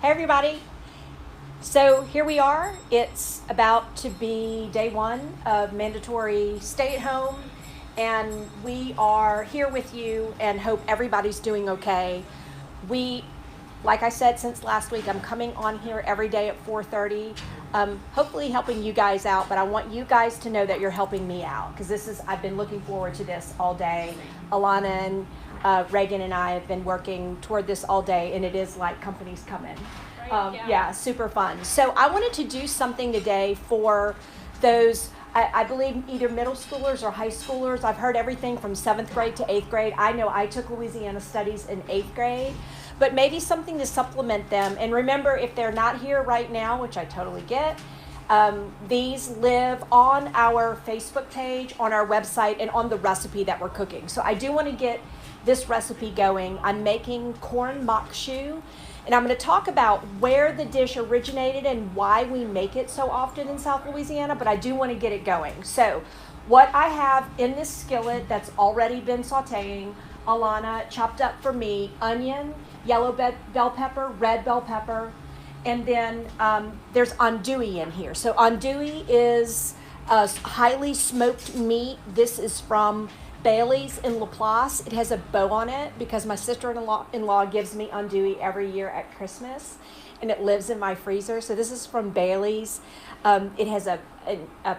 Hey everybody. So here we are. It's about to be day one of mandatory stay at home, and we are here with you and hope everybody's doing okay. Like I said, since last week, I'm coming on here every day at 4:30, hopefully helping you guys out, but I want you guys to know that you're helping me out because I've been looking forward to this all day. Alana and Reagan and I have been working toward this all day, and it is like company's coming. Yeah, super fun. So I wanted to do something today for those, I believe, either middle schoolers or high schoolers. I've heard everything from 7th grade to 8th grade. I know I took Louisiana Studies in 8th grade, but maybe something to supplement them. And remember, if they're not here right now, which I totally get, these live on our Facebook page, on our website, and on the recipe that we're cooking. So I do want to get this recipe going. I'm making corn macque choux, and I'm going to talk about where the dish originated and why we make it so often in South Louisiana, but I do want to get it going. So what I have in this skillet that's already been sauteing, Alana chopped up for me onion, yellow bell pepper, red bell pepper, and then there's andouille in here. So andouille is a highly smoked meat. This is from Bailey's in Laplace. It has a bow on it because my sister-in-law gives me andouille every year at Christmas, and it lives in my freezer. So this is from Bailey's. It has a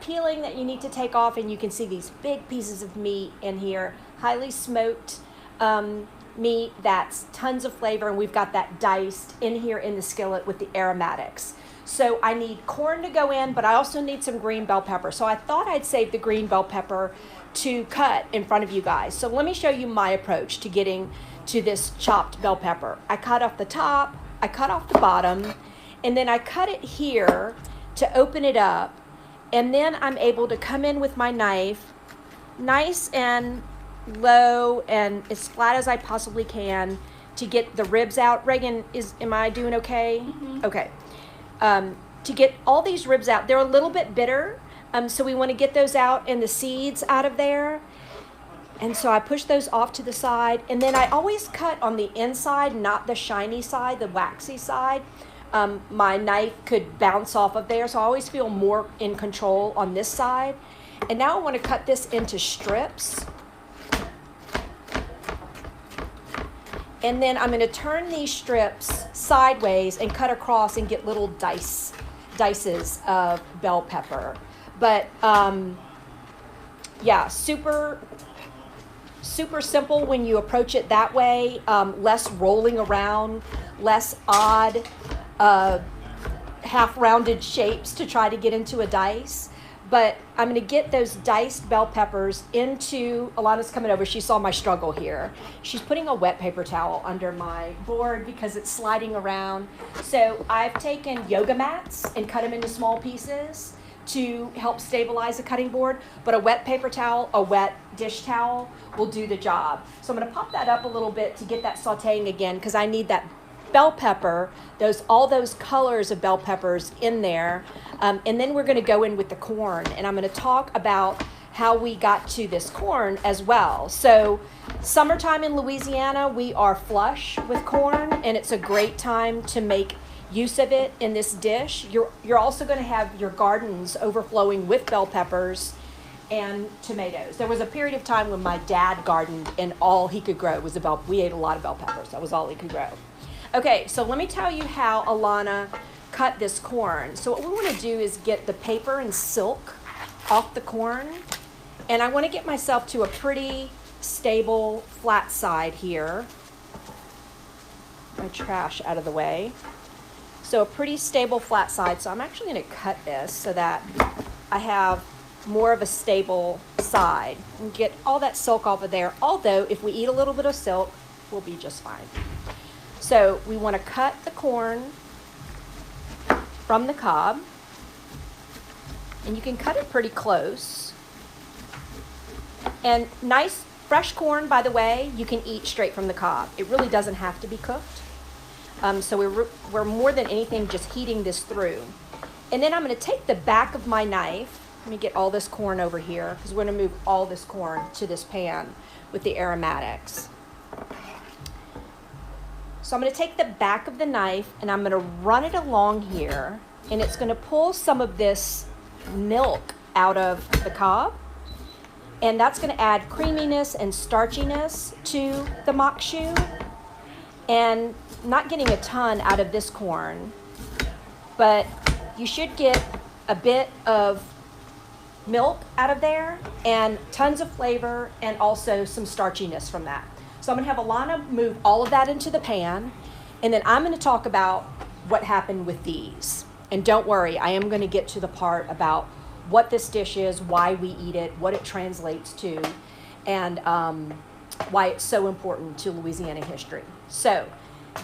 peeling that you need to take off, and you can see these big pieces of meat in here, highly smoked meat that's tons of flavor, and we've got that diced in here in the skillet with the aromatics. So I need corn to go in, but I also need some green bell pepper. So I thought I'd save the green bell pepper to cut in front of you guys. So let me show you my approach to getting to this chopped bell pepper. I cut off the top, I cut off the bottom, and then I cut it here to open it up. And then I'm able to come in with my knife, nice and low and as flat as I possibly can to get the ribs out. Reagan, am I doing okay? Mm-hmm. Okay. To get all these ribs out, they're a little bit bitter. So we want to get those out and the seeds out of there. And so I push those off to the side. And then I always cut on the inside, not the shiny side, the waxy side. My knife could bounce off of there. So I always feel more in control on this side. And now I want to cut this into strips. And then I'm going to turn these strips sideways and cut across and get little dices of bell pepper. But yeah, super simple when you approach it that way. Less rolling around, less odd half-rounded shapes to try to get into a dice. But I'm going to get those diced bell peppers into, Alana's coming over, she saw my struggle here. She's putting a wet paper towel under my board because it's sliding around. So I've taken yoga mats and cut them into small pieces to help stabilize the cutting board, but a wet paper towel, a wet dish towel will do the job. So I'm going to pop that up a little bit to get that sauteing again because I need that bell pepper, all those colors of bell peppers in there. And then we're going to go in with the corn, and I'm going to talk about how we got to this corn as well. So summertime in Louisiana, we are flush with corn, and it's a great time to make use of it in this dish. You're also going to have your gardens overflowing with bell peppers and tomatoes. There was a period of time when my dad gardened, and all he could grow was we ate a lot of bell peppers. That was all he could grow. Okay, so let me tell you how Alana cut this corn. So what we want to do is get the paper and silk off the corn, and I want to get myself to a pretty stable flat side here. My trash out of the way. So a pretty stable flat side. So I'm actually going to cut this so that I have more of a stable side and get all that silk off of there. Although if we eat a little bit of silk, we'll be just fine. So we want to cut the corn from the cob, and you can cut it pretty close. And nice fresh corn, by the way, you can eat straight from the cob. It really doesn't have to be cooked. So we're more than anything just heating this through. And then I'm going to take the back of my knife. Let me get all this corn over here because we're going to move all this corn to this pan with the aromatics. So I'm going to take the back of the knife and I'm going to run it along here, and it's going to pull some of this milk out of the cob, and that's going to add creaminess and starchiness to the macque choux. And not getting a ton out of this corn, but you should get a bit of milk out of there and tons of flavor and also some starchiness from that. So I'm going to have Alana move all of that into the pan, and then I'm going to talk about what happened with these. And don't worry, I am going to get to the part about what this dish is, why we eat it, what it translates to, and why it's so important to Louisiana history. So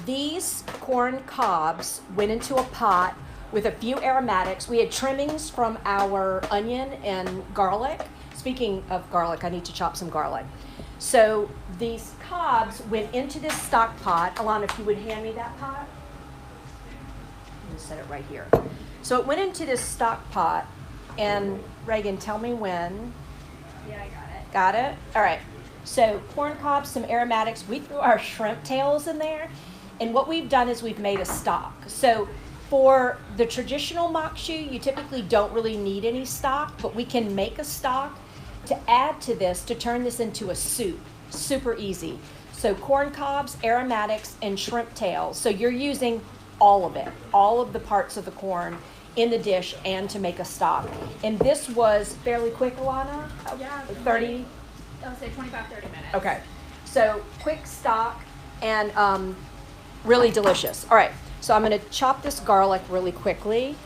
these corn cobs went into a pot with a few aromatics. We had trimmings from our onion and garlic. Speaking of garlic, I need to chop some garlic. So these cobs went into this stock pot. Alana, if you would hand me that pot. I'm going to set it right here. So it went into this stock pot, and Reagan, tell me when. Yeah, I got it. Got it? All right. So corn cobs, some aromatics. We threw our shrimp tails in there, and what we've done is we've made a stock. So for the traditional macque choux, you typically don't really need any stock, but we can make a stock to add to this to turn this into a soup. Super easy. So corn cobs, aromatics, and shrimp tails. So you're using all of it, all of the parts of the corn in the dish and to make a stock. And this was fairly quick, Alana? Yeah. 30? I'll say 25, 30 minutes. Okay. So quick stock and really delicious. All right. So I'm going to chop this garlic really quickly,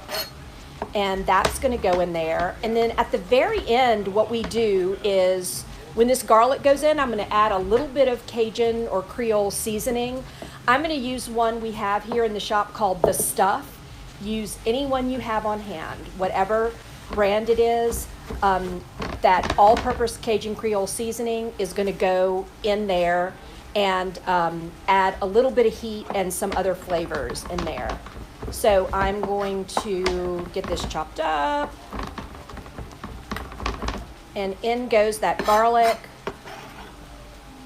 and that's going to go in there. And then at the very end, what we do is when this garlic goes in, I'm going to add a little bit of Cajun or Creole seasoning. I'm going to use one we have here in the shop called The Stuff. Use any one you have on hand, whatever brand it is. That all-purpose Cajun Creole seasoning is going to go in there and add a little bit of heat and some other flavors in there. So I'm going to get this chopped up. And in goes that garlic.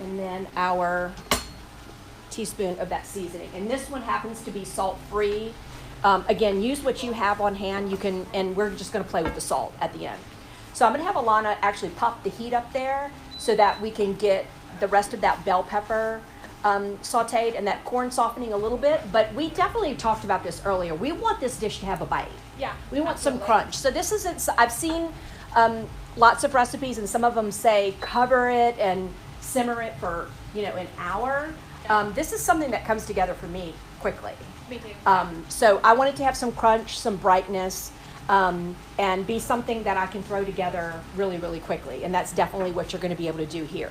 And then our teaspoon of that seasoning. And this one happens to be salt-free. Again, use what you have on hand. You can, and we're just going to play with the salt at the end. So I'm going to have Alana actually pop the heat up there so that we can get the rest of that bell pepper sauteed and that corn softening a little bit. But we definitely talked about this earlier. We want this dish to have a bite. Yeah. We want absolutely. some crunch. So this isn't, I've seen lots of recipes, and some of them say cover it and simmer it for, an hour. This is something that comes together for me quickly. Me too. So I wanted to have some crunch, some brightness, and be something that I can throw together really, really quickly. And that's definitely what you're going to be able to do here.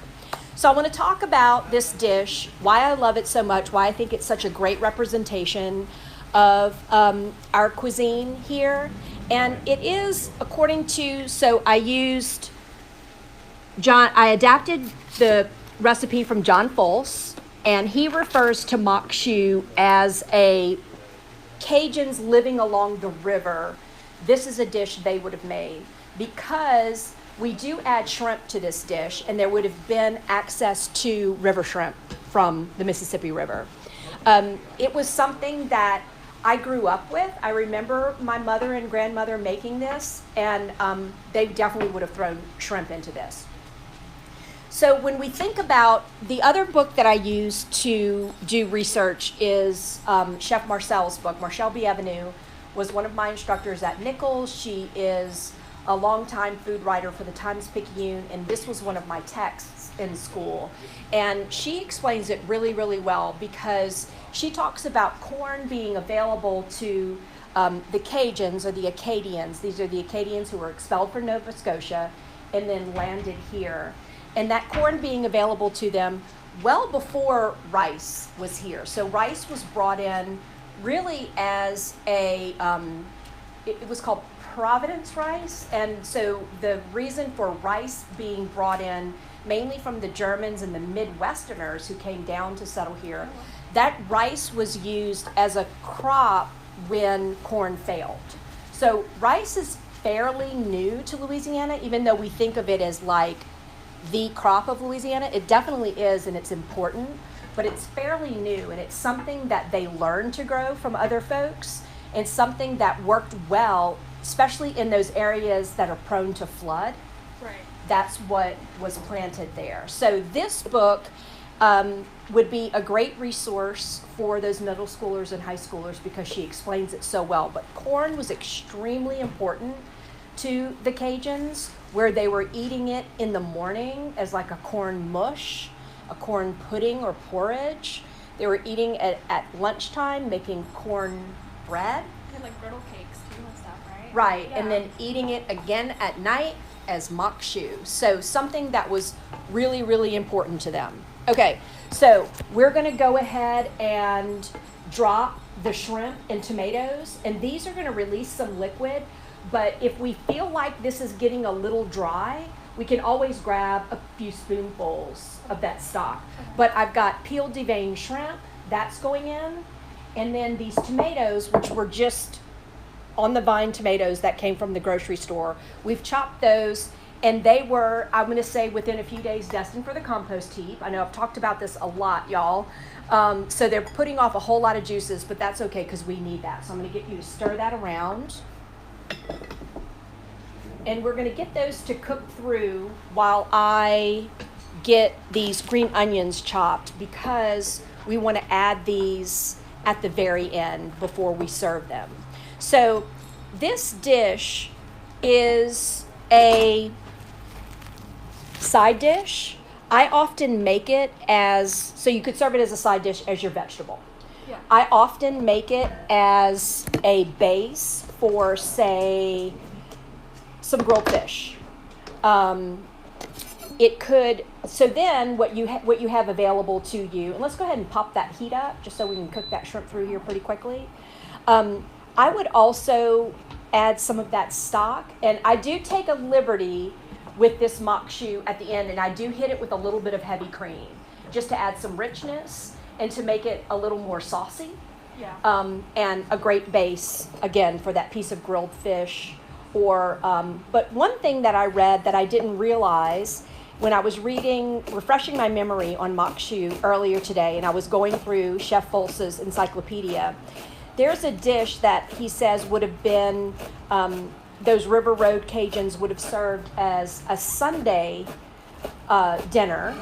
So I want to talk about this dish, why I love it so much, why I think it's such a great representation of our cuisine here. And it is according to, so I adapted the recipe from John Folse, and he refers to macque choux as a Cajuns living along the river. This is a dish they would have made because we do add shrimp to this dish, and there would have been access to river shrimp from the Mississippi River. It was something that I grew up with. I remember my mother and grandmother making this, and they definitely would have thrown shrimp into this. So when we think about the other book that I use to do research is Chef Marcel's book. Marcel Bienvenu was one of my instructors at Nichols. She is a longtime food writer for the Times-Picayune, and this was one of my texts in school. And she explains it really, really well because she talks about corn being available to the Cajuns or the Acadians. These are the Acadians who were expelled from Nova Scotia and then landed here. And that corn being available to them well before rice was here. So rice was brought in really as a, it was called Providence rice. And so the reason for rice being brought in mainly from the Germans and the Midwesterners who came down to settle here, that rice was used as a crop when corn failed. So rice is fairly new to Louisiana, even though we think of it as like the crop of Louisiana. It definitely is, and it's important. but it's fairly new, and it's something that they learned to grow from other folks, and something that worked well, especially in those areas that are prone to flood. Right. That's what was planted there. So this book would be a great resource for those middle schoolers and high schoolers because she explains it so well. But corn was extremely important to the Cajuns, where they were eating it in the morning as like a corn mush, a corn pudding or porridge. They were eating it at lunchtime, making corn bread. They had like griddle cakes too and stuff, right? Right, Yeah. and then eating it again at night as macque choux. So something that was really, really important to them. Okay, so we're gonna go ahead and drop the shrimp and tomatoes, and these are gonna release some liquid, but if we feel like this is getting a little dry, we can always grab a few spoonfuls of that stock. But I've got peeled deveined shrimp, that's going in, and then these tomatoes, which were just on the vine tomatoes that came from the grocery store. We've chopped those, and they were, I'm going to say, within a few days destined for the compost heap. I know I've talked about this a lot, y'all. So they're putting off a whole lot of juices, but that's okay because we need that. So I'm going to get you to stir that around. And we're going to get those to cook through while I get these green onions chopped, because we want to add these at the very end before we serve them. So this dish is a side dish. I often make it as, so you could serve it as a side dish as your vegetable. Yeah. I often make it as a base for, say, some grilled fish. It could, so then what you have available to you, and let's go ahead and pop that heat up just so we can cook that shrimp through here pretty quickly. I would also add some of that stock, and I do take a liberty with this macque choux at the end, and I do hit it with a little bit of heavy cream just to add some richness and to make it a little more saucy. Yeah. And a great base, again, for that piece of grilled fish. Or, but one thing that I read that I didn't realize when I was refreshing my memory on macque choux earlier today, and I was going through Chef Folse's encyclopedia, there's a dish that he says would have been, those River Road Cajuns would have served as a Sunday dinner,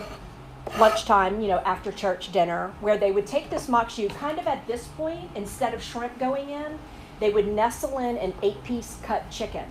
lunchtime, after church dinner, where they would take this macque choux kind of at this point, instead of shrimp going in, they would nestle in an 8-piece cut chicken.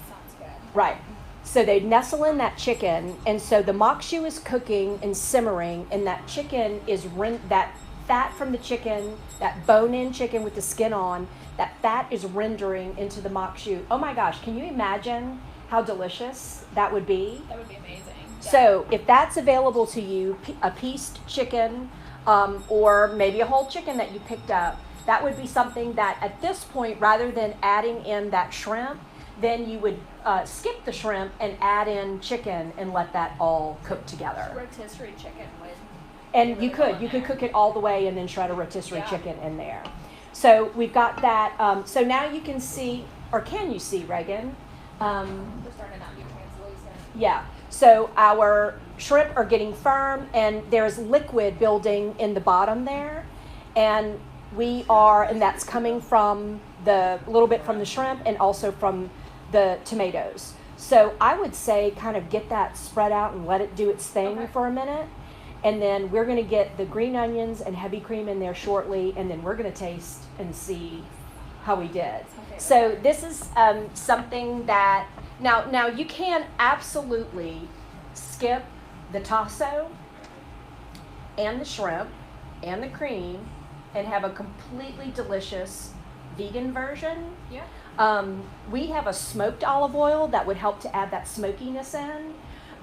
Sounds good. Right. So they'd nestle in that chicken, and so the macque choux is cooking and simmering, and that chicken is that fat from the chicken, that bone-in chicken with the skin on, that fat is rendering into the macque choux. Oh my gosh, can you imagine how delicious that would be? That would be amazing. Yeah. So if that's available to you, a pieced chicken, or maybe a whole chicken that you picked up, that would be something that at this point, rather than adding in that shrimp, then you would skip the shrimp and add in chicken and let that all cook together. Rotisserie chicken would. And really you could cook it all the way and then shred a rotisserie Yeah. chicken in there. So we've got that. So now you can see, or can you see, Reagan? We're starting to not be translucent. Yeah. So our shrimp are getting firm, and there's liquid building in the bottom there, and and that's coming from the little bit from the shrimp and also from the tomatoes. So I would say kind of get that spread out and let it do its thing Okay. for a minute. And then we're going to get the green onions and heavy cream in there shortly, and then we're going to taste and see how we did. Okay. So this is something that, now you can absolutely skip the tasso and the shrimp and the cream and have a completely delicious vegan version. Yeah. We have a smoked olive oil that would help to add that smokiness in,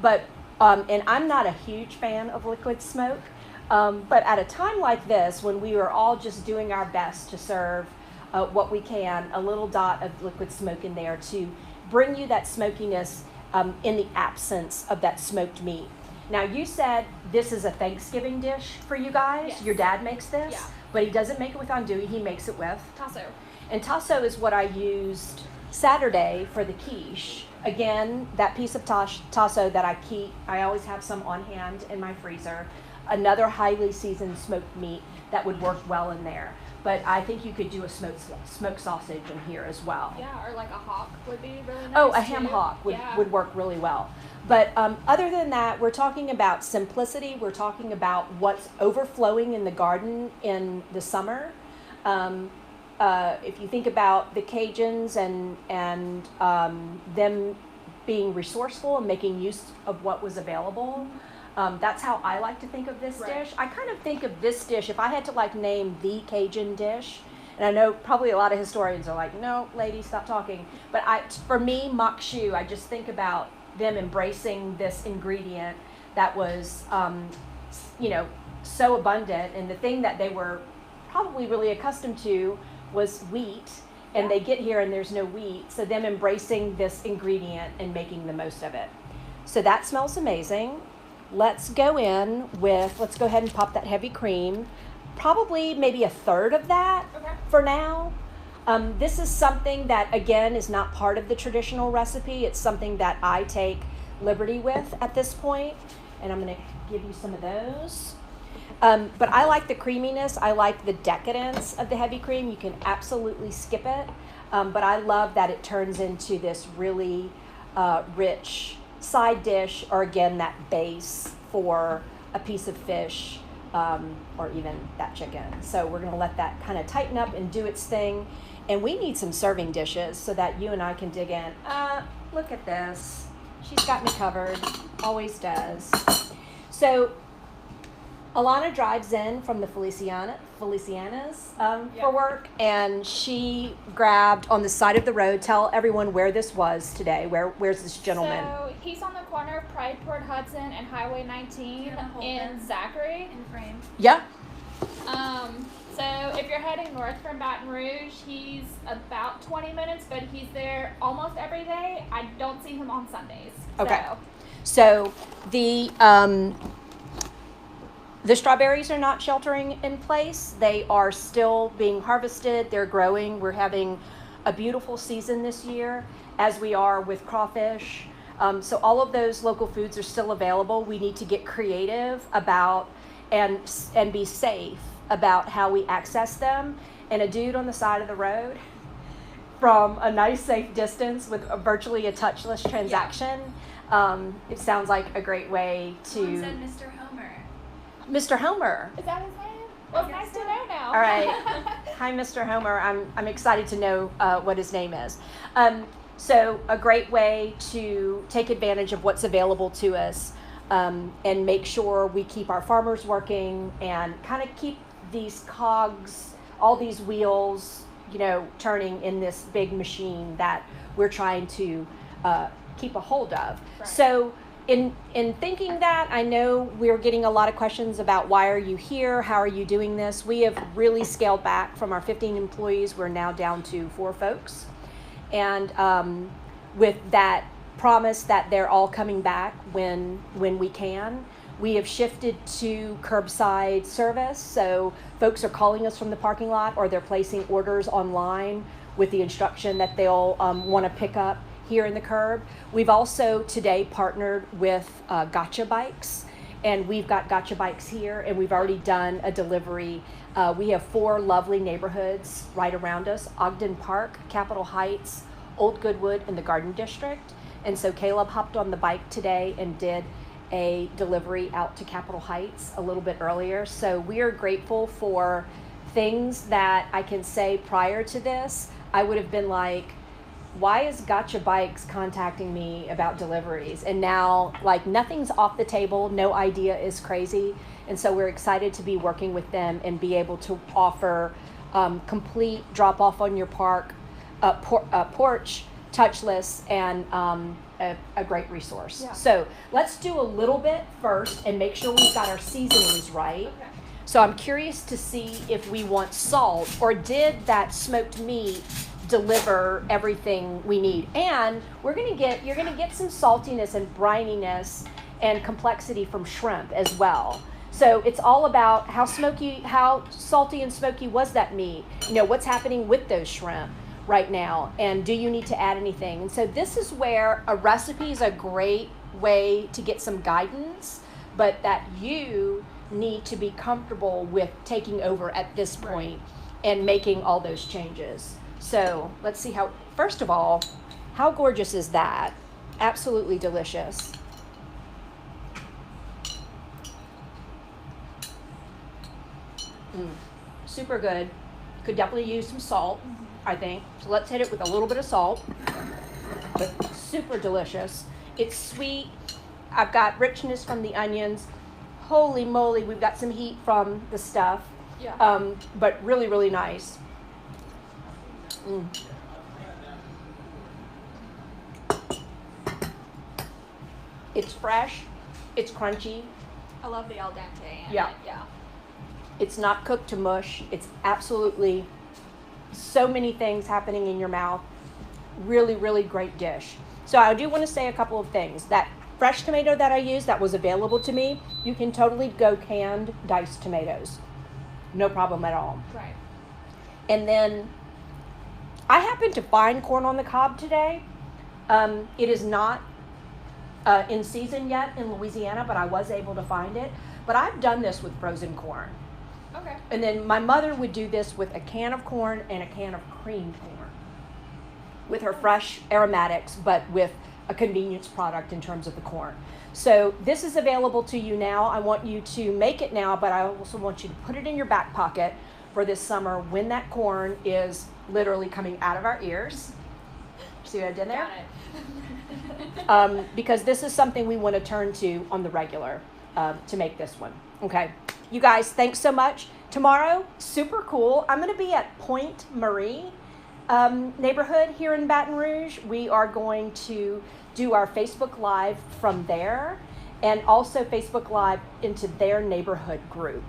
but and I'm not a huge fan of liquid smoke, but at a time like this, when we are all just doing our best to serve what we can, a little dot of liquid smoke in there to bring you that smokiness in the absence of that smoked meat. Now, you said this is a Thanksgiving dish for you guys. Yes. Your dad makes this, Yeah. but he doesn't make it with andouille. He makes it with Tasso. and tasso is what I used Saturday for the quiche. Again, that piece of tasso that I keep, I always have some on hand in my freezer. another highly seasoned smoked meat that would work well in there. But I think you could do a smoked sausage in here as well. Yeah, or like a hock would be really nice. Oh, a ham too. hock Yeah. would work really well. But other than that, we're talking about simplicity. We're talking about what's overflowing in the garden in the summer. If you think about the Cajuns and them being resourceful and making use of what was available, that's how I like to think of this Right. dish. I kind of think of this dish, if I had to like name the Cajun dish, and I know probably a lot of historians are like, no, lady, stop talking. But for me, Macque Choux, I just think about them embracing this ingredient that was, so abundant. And the thing that they were probably really accustomed to was wheat. And Yeah. they get here and there's no wheat. So them embracing this ingredient and making the most of it. So that smells amazing. Let's go ahead and pop that heavy cream. Probably maybe a third of that Okay. for now. This is something that, again, is not part of the traditional recipe. It's something that I take liberty with at this point, and I'm going to give you some of those. But I like the creaminess. I like the decadence of the heavy cream. You can absolutely skip it, but I love that it turns into this really rich side dish, or again, that base for a piece of fish, or even that chicken. So we're going to let that kind of tighten up and do its thing. And we need some serving dishes so that you and I can dig in. Look at this. She's got me covered. Always does. So Alana drives in from the Feliciana's for work, and she grabbed on the side of the road. Tell everyone where this was today. Where's this gentleman? So he's on the corner of Pride Port Hudson and Highway 19 in Zachary. In frame. Yeah. So if you're heading north from Baton Rouge, he's about 20 minutes, but he's there almost every day. I don't see him on Sundays. Okay. So, So the strawberries are not sheltering in place. They are still being harvested. They're growing. We're having a beautiful season this year, as we are with crawfish. So all of those local foods are still available. We need to get creative about and be safe about how we access them. And a dude on the side of the road from a nice safe distance with virtually a touchless transaction. It sounds like a great way Someone to... said Mr. Homer. Mr. Homer. is that his name? Well, it's nice to know now. All right. Hi, Mr. Homer. I'm excited to know what his name is. So a great way to take advantage of what's available to us, and make sure we keep our farmers working and kind of keep these cogs, all these wheels, turning in this big machine that we're trying to keep a hold of. Right. So in thinking that, I know we're getting a lot of questions about why are you here? How are you doing this? We have really scaled back from our 15 employees. We're now down to 4 folks. And with that promise that they're all coming back when we can, we have shifted to curbside service. So folks are calling us from the parking lot, or they're placing orders online with the instruction that they'll want to pick up here in the curb. We've also today partnered with Gotcha Bikes, and we've got Gotcha Bikes here, and we've already done a delivery. We have 4 lovely neighborhoods right around us: Ogden Park, Capitol Heights, Old Goodwood, and the Garden District. And so Caleb hopped on the bike today and did a delivery out to Capitol Heights a little bit earlier. So we are grateful for things that I can say prior to this, I would have been like, why is Gotcha Bikes contacting me about deliveries? And now, like, nothing's off the table. No idea is crazy. And so we're excited to be working with them and be able to offer complete drop off on your porch, touchless, and a great resource. Yeah. So let's do a little bit first and make sure we've got our seasonings right. Okay. So I'm curious to see if we want salt, or did that smoked meat deliver everything we need? And you're gonna get some saltiness and brininess and complexity from shrimp as well. So it's all about how salty and smoky was that meat? What's happening with those shrimp right now, and do you need to add anything? And so this is where a recipe is a great way to get some guidance, but that you need to be comfortable with taking over at this point and making all those changes. So let's see how, first of all, how gorgeous is that? Absolutely delicious. Super good. Could definitely use some salt, I think. So let's hit it with a little bit of salt. But super delicious. It's sweet. I've got richness from the onions. Holy moly, we've got some heat from the stuff. Yeah. But really, really nice. It's fresh. It's crunchy. I love the al dente. Yeah. Yeah. It's not cooked to mush. It's absolutely so many things happening in your mouth. Really, really great dish. So I do want to say a couple of things. That fresh tomato that I used that was available to me, you can totally go canned diced tomatoes. No problem at all. Right. And then I happened to find corn on the cob today. It is not in season yet in Louisiana, but I was able to find it. But I've done this with frozen corn. Okay. And then my mother would do this with a can of corn and a can of creamed corn with her fresh aromatics, but with a convenience product in terms of the corn. So this is available to you now. I want you to make it now, but I also want you to put it in your back pocket for this summer when that corn is literally coming out of our ears. See what I did there? Got it. Because this is something we want to turn to on the regular to make this one. Okay. You guys, thanks so much. Tomorrow, super cool. I'm going to be at Point Marie neighborhood here in Baton Rouge. We are going to do our Facebook Live from there and also Facebook Live into their neighborhood group.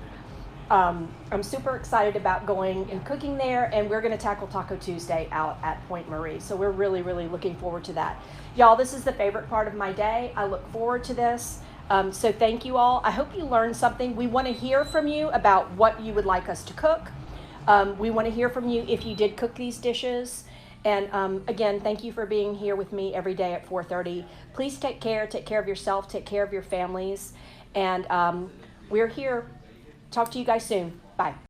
I'm super excited about going and cooking there, and we're going to tackle Taco Tuesday out at Point Marie. So we're really, really looking forward to that. Y'all, this is the favorite part of my day. I look forward to this. So thank you all. I hope you learned something. We want to hear from you about what you would like us to cook. We want to hear from you if you did cook these dishes. And again, thank you for being here with me every day at 4:30. Please take care of yourself, take care of your families. And we're here. Talk to you guys soon. Bye.